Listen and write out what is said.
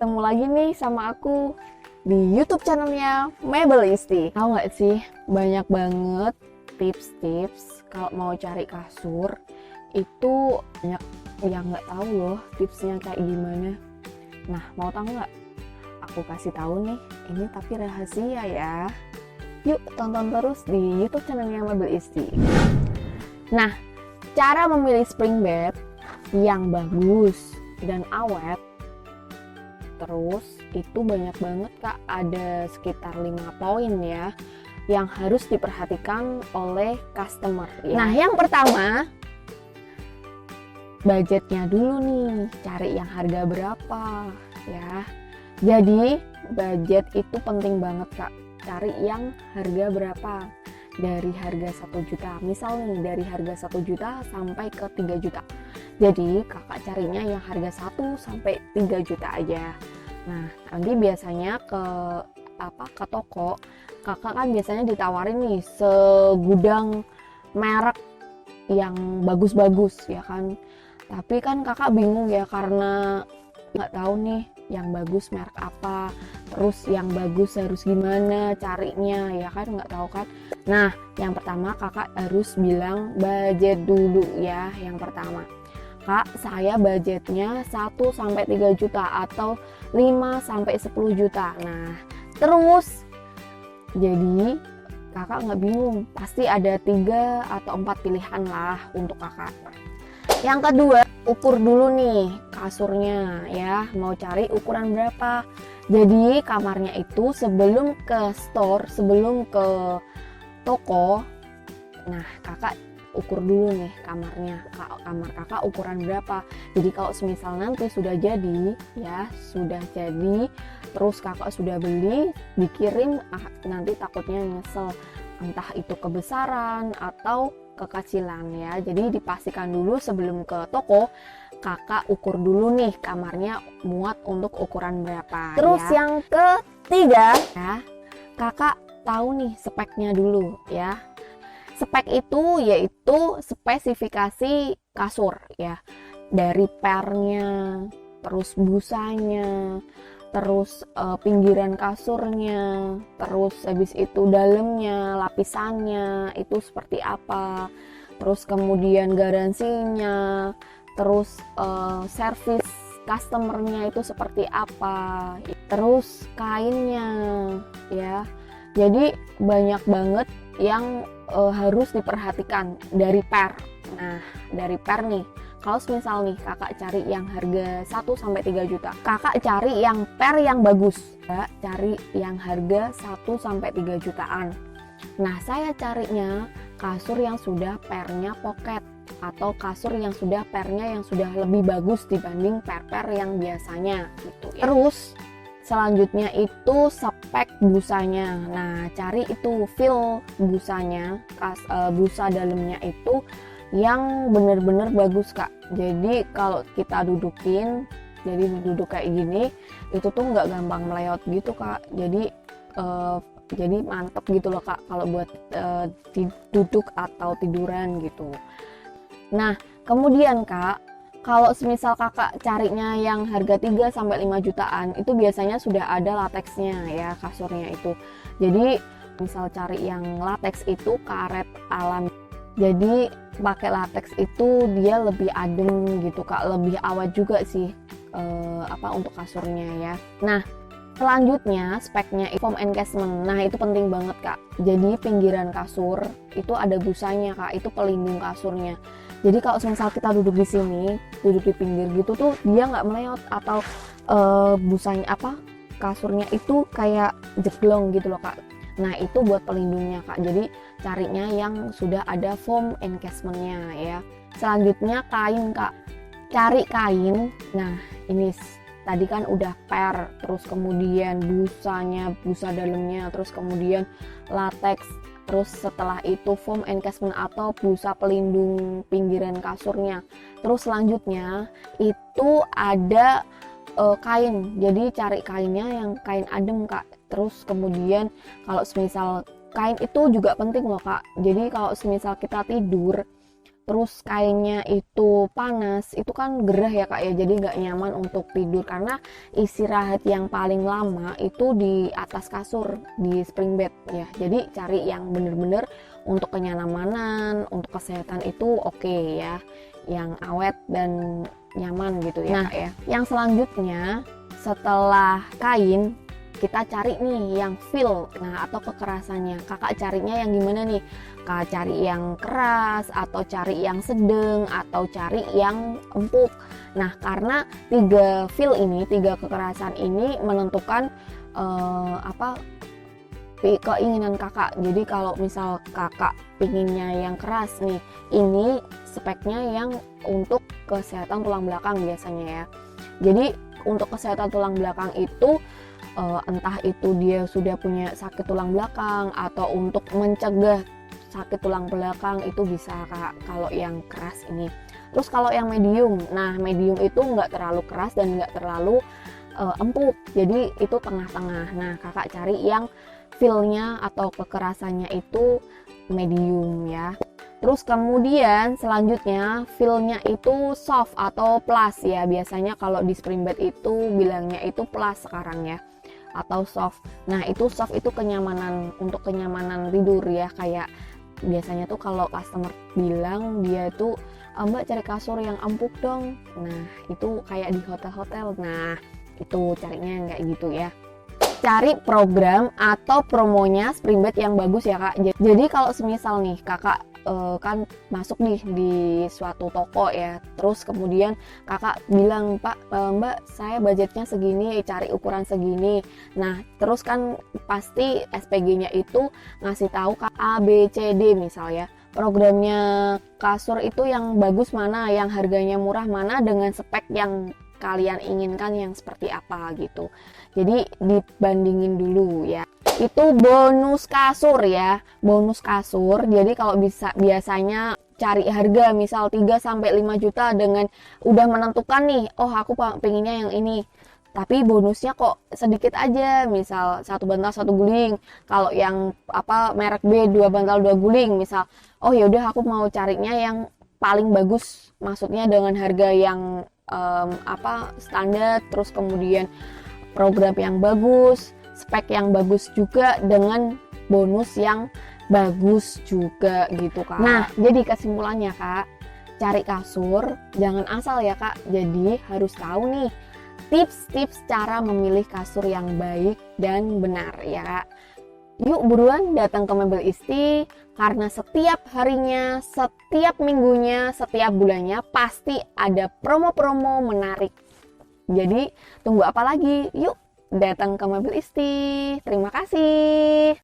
Ketemu lagi nih sama aku di YouTube channelnya Mebel Isti. Tahu nggak sih, banyak banget tips-tips kalau mau cari kasur. Itu banyak yang nggak tahu loh tipsnya kayak gimana. Nah, mau tahu nggak? Aku kasih tahu nih, ini tapi rahasia ya. Yuk tonton terus di YouTube channelnya Mebel Isti. Nah, cara memilih spring bed yang bagus dan awet, terus itu banyak banget Kak, ada sekitar 5 poin ya yang harus diperhatikan oleh customer ya. Nah, yang pertama, budgetnya dulu nih, cari yang harga berapa ya. Jadi budget itu penting banget Kak, cari yang harga berapa. Dari harga 1 juta, misal nih dari harga 1 juta sampai ke 3 juta. Jadi kakak carinya yang harga 1 sampai 3 juta aja. Nah, nanti biasanya ke toko, kakak kan biasanya ditawarin nih segudang merek yang bagus-bagus ya kan. Tapi kan kakak bingung ya karena nggak tahu nih yang bagus merek apa, terus yang bagus harus gimana carinya ya kan, nggak tahu kan. Nah, yang pertama kakak harus bilang budget dulu ya. Yang pertama, Kak, saya budgetnya 1 sampai 3 juta atau 5 sampai 10 juta. Nah, terus jadi kakak nggak bingung, pasti ada 3 atau 4 pilihan lah untuk kakak. Yang kedua, ukur dulu nih kasurnya ya, mau cari ukuran berapa. Jadi kamarnya itu sebelum ke store, sebelum ke toko, nah kakak ukur dulu nih kamarnya, kamar kakak ukuran berapa. Jadi kalau semisal nanti sudah jadi ya, sudah jadi terus kakak sudah beli, dikirim, nanti takutnya nyesel, entah itu kebesaran atau kekecilan ya. Jadi dipastikan dulu sebelum ke toko, kakak ukur dulu nih kamarnya muat untuk ukuran berapa. Terus ya, yang ketiga ya, kakak tahu nih speknya dulu ya. Spek itu yaitu spesifikasi kasur ya, dari pernya, terus busanya, terus pinggiran kasurnya, terus habis itu dalamnya, lapisannya itu seperti apa, terus kemudian garansinya, terus servis customernya itu seperti apa, terus kainnya ya. Jadi banyak banget yang harus diperhatikan dari per. Nah, dari per nih, kalau misal nih kakak cari yang harga 1 sampai 3 juta, kakak cari yang per yang bagus ya, cari yang harga 1 sampai 3 jutaan. Nah, saya carinya kasur yang sudah pernya pocket atau kasur yang sudah pernya yang sudah lebih bagus dibanding per-per yang biasanya gitu ya. Terus selanjutnya itu spek busanya. Nah, cari itu feel busanya, busa dalamnya itu yang bener-bener bagus Kak. Jadi kalau kita dudukin, jadi duduk kayak gini, itu tuh nggak gampang meleot gitu Kak. Jadi mantep gitu loh Kak kalau buat duduk atau tiduran gitu. Nah, kemudian Kak, kalau semisal kakak carinya yang harga 3 sampai 5 jutaan, itu biasanya sudah ada lateksnya ya kasurnya itu. Jadi misal cari yang lateks itu karet alam. Jadi pakai lateks itu dia lebih adem gitu Kak, lebih awet juga sih untuk kasurnya ya. Nah, selanjutnya speknya foam encasement. Nah, itu penting banget Kak. Jadi pinggiran kasur itu ada busanya Kak, itu pelindung kasurnya. Jadi kalau misal kita duduk di sini, duduk di pinggir gitu tuh dia nggak meleot atau busanya kasurnya itu kayak jeglong gitu loh Kak. Nah, itu buat pelindungnya Kak. Jadi carinya yang sudah ada foam encasement-nya ya. Selanjutnya kain Kak. Cari kain. Nah, ini tadi kan udah per, terus kemudian busanya, busa dalamnya, terus kemudian latex. Terus setelah itu foam encasement atau busa pelindung pinggiran kasurnya. Terus selanjutnya itu ada kain. Jadi cari kainnya yang kain adem Kak. Terus kemudian kalau semisal kain itu juga penting loh Kak. Jadi kalau semisal kita tidur, terus kainnya itu panas, itu kan gerah ya Kak ya, jadi nggak nyaman untuk tidur karena istirahat yang paling lama itu di atas kasur, di spring bed ya. Jadi cari yang bener-bener untuk kenyamanan, untuk kesehatan itu oke ya, yang awet dan nyaman gitu ya Kak ya. Yang selanjutnya setelah kain, kita cari nih yang feel, nah atau kekerasannya. Kakak carinya yang gimana nih? Kakak cari yang keras atau cari yang sedang atau cari yang empuk. Nah, karena 3 feel ini, 3 kekerasan ini menentukan keinginan kakak. Jadi kalau misal kakak pinginnya yang keras nih, ini speknya yang untuk kesehatan tulang belakang biasanya ya. Jadi untuk kesehatan tulang belakang itu entah itu dia sudah punya sakit tulang belakang atau untuk mencegah sakit tulang belakang itu bisa Kak kalau yang keras ini. Terus kalau yang medium, nah medium itu nggak terlalu keras dan nggak terlalu empuk, jadi itu tengah-tengah. Nah kakak cari yang feel-nya atau kekerasannya itu medium ya. Terus kemudian selanjutnya feel-nya itu soft atau plus ya. Biasanya kalau di spring bed itu bilangnya itu plus sekarang ya, atau soft. Nah itu soft itu kenyamanan, untuk kenyamanan tidur ya. Kayak biasanya tuh kalau customer bilang dia tuh Mbak cari kasur yang empuk dong. Nah itu kayak di hotel-hotel. Nah itu carinya yang kayak gitu ya. Cari program atau promonya spring bed yang bagus ya Kak. Jadi kalau semisal nih kakak kan masuk nih di suatu toko ya, terus kemudian kakak bilang Mbak saya budgetnya segini, cari ukuran segini. Nah terus kan pasti SPG-nya itu ngasih tahu A, B, C, D misal ya. Programnya kasur itu yang bagus mana, yang harganya murah mana, dengan spek yang kalian inginkan yang seperti apa gitu. Jadi dibandingin dulu ya. Itu bonus kasur ya, bonus kasur. Jadi kalau biasanya cari harga misal 3-5 juta dengan udah menentukan nih, oh aku pengennya yang ini. Tapi bonusnya kok sedikit aja, misal 1 bantal 1 guling. Kalau yang merek B 2 bantal 2 guling misal. Oh ya udah aku mau carinya yang paling bagus, maksudnya dengan harga yang standar, terus kemudian program yang bagus, spek yang bagus juga dengan bonus yang bagus juga gitu Kak. Nah jadi kesimpulannya Kak, cari kasur jangan asal ya Kak, jadi harus tahu nih tips-tips cara memilih kasur yang baik dan benar ya Kak. Yuk buruan datang ke Mebel Isti, karena setiap harinya, setiap minggunya, setiap bulannya pasti ada promo-promo menarik. Jadi tunggu apa lagi? Yuk datang ke Mebel Isti. Terima kasih.